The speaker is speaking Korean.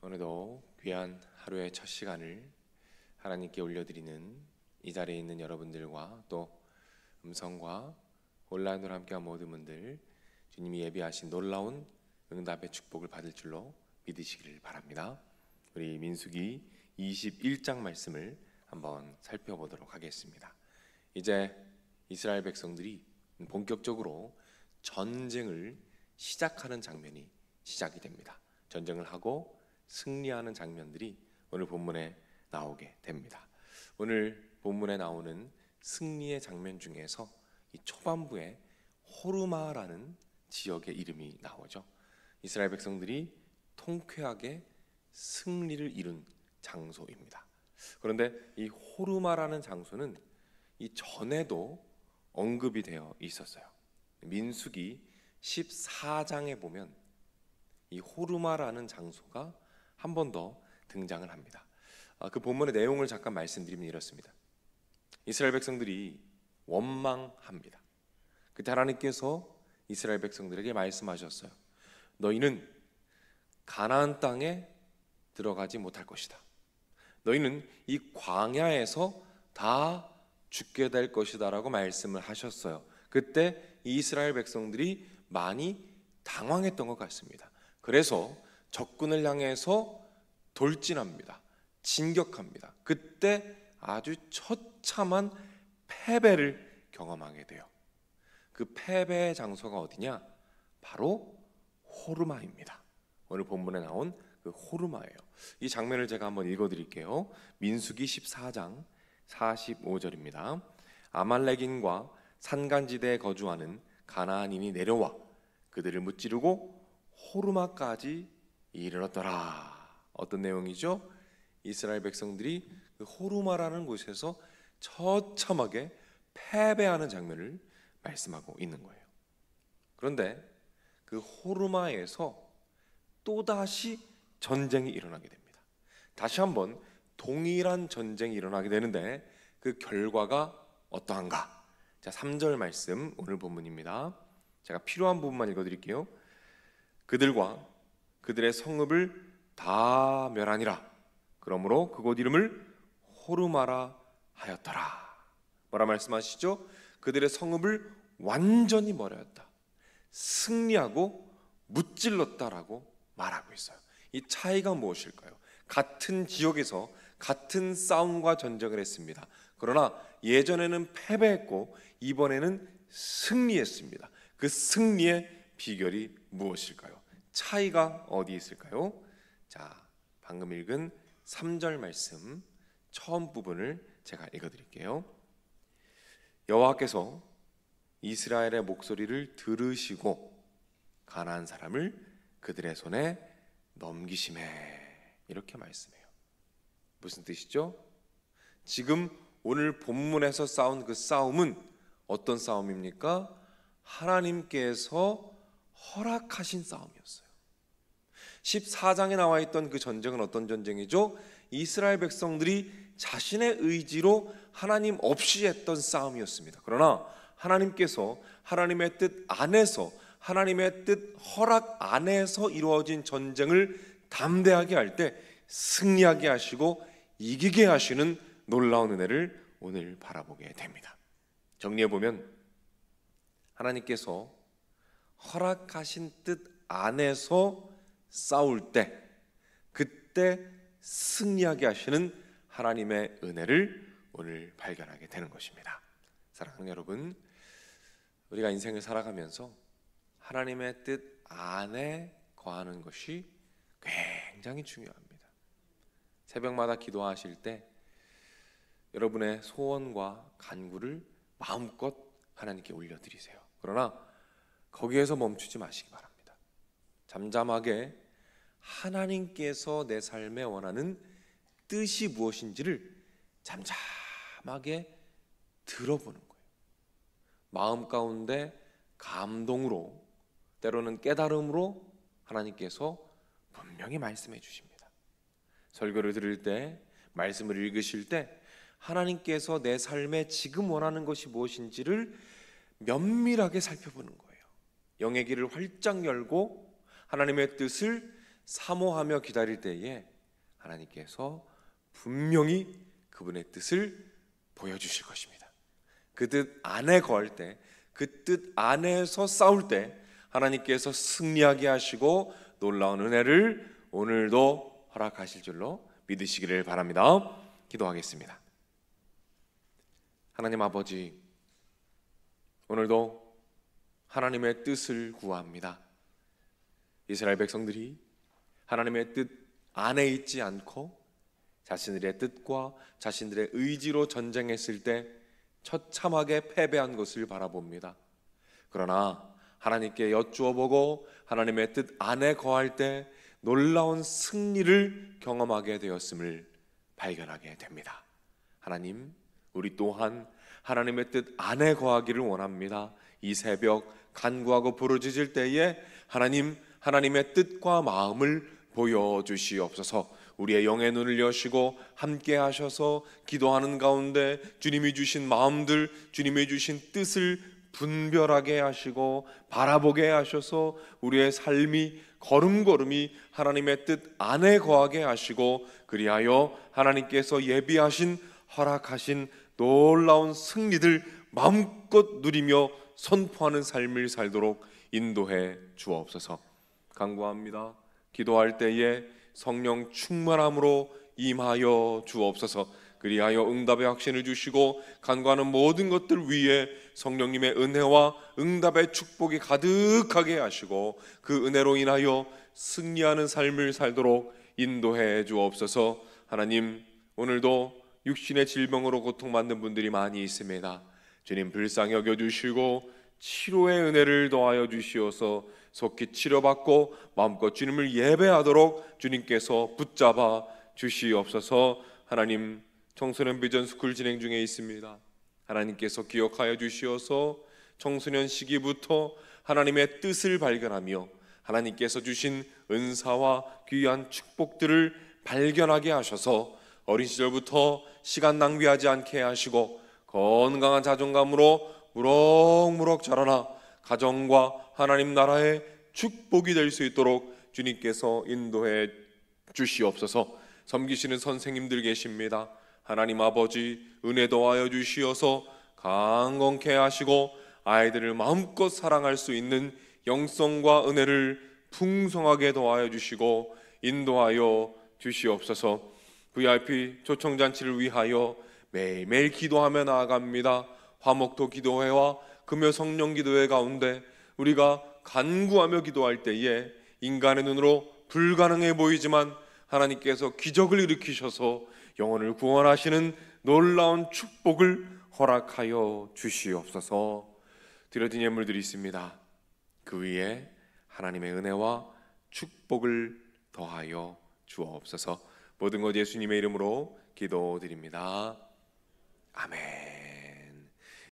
오늘도 귀한 하루의 첫 시간을 하나님께 올려드리는 이 자리에 있는 여러분들과 또 음성과 온라인으로 함께한 모든 분들, 주님이 예비하신 놀라운 응답의 축복을 받을 줄로 믿으시기를 바랍니다. 우리 민수기 21장 말씀을 한번 살펴보도록 하겠습니다. 이제 이스라엘 백성들이 본격적으로 전쟁을 시작하는 장면이 시작이 됩니다. 전쟁을 하고 승리하는 장면들이 오늘 본문에 나오게 됩니다. 오늘 본문에 나오는 승리의 장면 중에서 이 초반부에 호르마라는 지역의 이름이 나오죠. 이스라엘 백성들이 통쾌하게 승리를 이룬 장소입니다. 그런데 이 호르마라는 장소는 이 전에도 언급이 되어 있었어요. 민수기 14장에 보면 이 호르마라는 장소가 한 번 더 등장을 합니다. 그 본문의 내용을 잠깐 말씀드리면 이렇습니다. 이스라엘 백성들이 원망합니다. 그때 하나님께서 이스라엘 백성들에게 말씀하셨어요. 너희는 가나안 땅에 들어가지 못할 것이다. 너희는 이 광야에서 다 죽게 될 것이다 라고 말씀을 하셨어요. 그때 이스라엘 백성들이 많이 당황했던 것 같습니다. 그래서 적군을 향해서 돌진합니다. 진격합니다. 그때 아주 처참한 패배를 경험하게 돼요. 그 패배의 장소가 어디냐? 바로 호르마입니다. 오늘 본문에 나온 그 호르마예요. 이 장면을 제가 한번 읽어드릴게요. 민수기 14장 45절입니다. 아말렉인과 산간지대에 거주하는 가나안인이 내려와 그들을 무찌르고 호르마까지 이르렀더라. 어떤 내용이죠? 이스라엘 백성들이 그 호르마라는 곳에서 처참하게 패배하는 장면을 말씀하고 있는 거예요. 그런데 그 호르마에서 또다시 전쟁이 일어나게 됩니다. 다시 한번 동일한 전쟁이 일어나게 되는데 그 결과가 어떠한가? 자, 3절 말씀 오늘 본문입니다. 제가 필요한 부분만 읽어드릴게요. 그들과 그들의 성읍을 다 멸하니라. 그러므로 그곳 이름을 호르마라 하였더라. 뭐라 말씀하시죠? 그들의 성읍을 완전히 멸하였다. 승리하고 무찔렀다라고 말하고 있어요. 이 차이가 무엇일까요? 같은 지역에서 같은 싸움과 전쟁을 했습니다. 그러나 예전에는 패배했고 이번에는 승리했습니다. 그 승리의 비결이 무엇일까요? 차이가 어디 있을까요? 자, 방금 읽은 3절 말씀 처음 부분을 제가 읽어드릴게요. 여호와께서 이스라엘의 목소리를 들으시고 가나안 사람을 그들의 손에 넘기시매. 이렇게 말씀해요. 무슨 뜻이죠? 지금 오늘 본문에서 싸운 그 싸움은 어떤 싸움입니까? 하나님께서 허락하신 싸움이었어요. 14장에 나와 있던 그 전쟁은 어떤 전쟁이죠? 이스라엘 백성들이 자신의 의지로 하나님 없이 했던 싸움이었습니다. 그러나 하나님께서 하나님의 뜻 안에서, 하나님의 뜻 허락 안에서 이루어진 전쟁을 담대하게 할 때 승리하게 하시고 이기게 하시는 놀라운 은혜를 오늘 바라보게 됩니다. 정리해보면 하나님께서 허락하신 뜻 안에서 싸울 때 그때 승리하게 하시는 하나님의 은혜를 오늘 발견하게 되는 것입니다. 사랑하는 여러분, 우리가 인생을 살아가면서 하나님의 뜻 안에 거하는 것이 굉장히 중요합니다. 새벽마다 기도하실 때 여러분의 소원과 간구를 마음껏 하나님께 올려드리세요. 그러나 거기에서 멈추지 마시기 바랍니다. 잠잠하게 하나님께서 내 삶에 원하는 뜻이 무엇인지를 잠잠하게 들어보는 거예요. 마음 가운데 감동으로, 때로는 깨달음으로 하나님께서 분명히 말씀해 주십니다. 설교를 들을 때, 말씀을 읽으실 때 하나님께서 내 삶에 지금 원하는 것이 무엇인지를 면밀하게 살펴보는 거예요. 영의 길을 활짝 열고 하나님의 뜻을 사모하며 기다릴 때에 하나님께서 분명히 그분의 뜻을 보여주실 것입니다. 그 뜻 안에 거할 때, 그 뜻 안에서 싸울 때 하나님께서 승리하게 하시고 놀라운 은혜를 오늘도 허락하실 줄로 믿으시기를 바랍니다. 기도하겠습니다. 하나님 아버지, 오늘도 하나님의 뜻을 구합니다. 이스라엘 백성들이 하나님의 뜻 안에 있지 않고 자신들의 뜻과 자신들의 의지로 전쟁했을 때 처참하게 패배한 것을 바라봅니다. 그러나 하나님께 여쭈어보고 하나님의 뜻 안에 거할 때 놀라운 승리를 경험하게 되었음을 발견하게 됩니다. 하나님, 우리 또한 하나님의 뜻 안에 거하기를 원합니다. 이 새벽 간구하고 부르짖을 때에 하나님의 뜻과 마음을 보여주시옵소서. 우리의 영의 눈을 여시고 함께 하셔서 기도하는 가운데 주님이 주신 마음들, 주님이 주신 뜻을 분별하게 하시고 바라보게 하셔서 우리의 삶이 걸음걸음이 하나님의 뜻 안에 거하게 하시고, 그리하여 하나님께서 예비하신 허락하신 놀라운 승리들 마음껏 누리며 선포하는 삶을 살도록 인도해 주옵소서. 간구합니다. 기도할 때에 성령 충만함으로 임하여 주옵소서. 그리하여 응답의 확신을 주시고 간구하는 모든 것들 위에 성령님의 은혜와 응답의 축복이 가득하게 하시고 그 은혜로 인하여 승리하는 삶을 살도록 인도해 주옵소서. 하나님, 오늘도 육신의 질병으로 고통받는 분들이 많이 있습니다. 주님, 불쌍히 여겨주시고 치료의 은혜를 더하여 주시어서 속히 치료받고 마음껏 주님을 예배하도록 주님께서 붙잡아 주시옵소서. 하나님, 청소년 비전 스쿨 진행 중에 있습니다. 하나님께서 기억하여 주시어서 청소년 시기부터 하나님의 뜻을 발견하며 하나님께서 주신 은사와 귀한 축복들을 발견하게 하셔서 어린 시절부터 시간 낭비하지 않게 하시고 건강한 자존감으로 무럭무럭 자라나 가정과 하나님 나라의 축복이 될 수 있도록 주님께서 인도해 주시옵소서. 섬기시는 선생님들 계십니다. 하나님 아버지, 은혜 더하여 주시어서 강건케 하시고 아이들을 마음껏 사랑할 수 있는 영성과 은혜를 풍성하게 더하여 주시고 인도하여 주시옵소서. VIP 초청잔치를 위하여 매일매일 기도하며 나아갑니다. 화목토 기도회와 금요 성령 기도회 가운데 우리가 간구하며 기도할 때에 인간의 눈으로 불가능해 보이지만 하나님께서 기적을 일으키셔서 영혼을 구원하시는 놀라운 축복을 허락하여 주시옵소서. 드려진 예물들이 있습니다. 그 위에 하나님의 은혜와 축복을 더하여 주옵소서. 모든 것 예수님의 이름으로 기도드립니다. 아멘.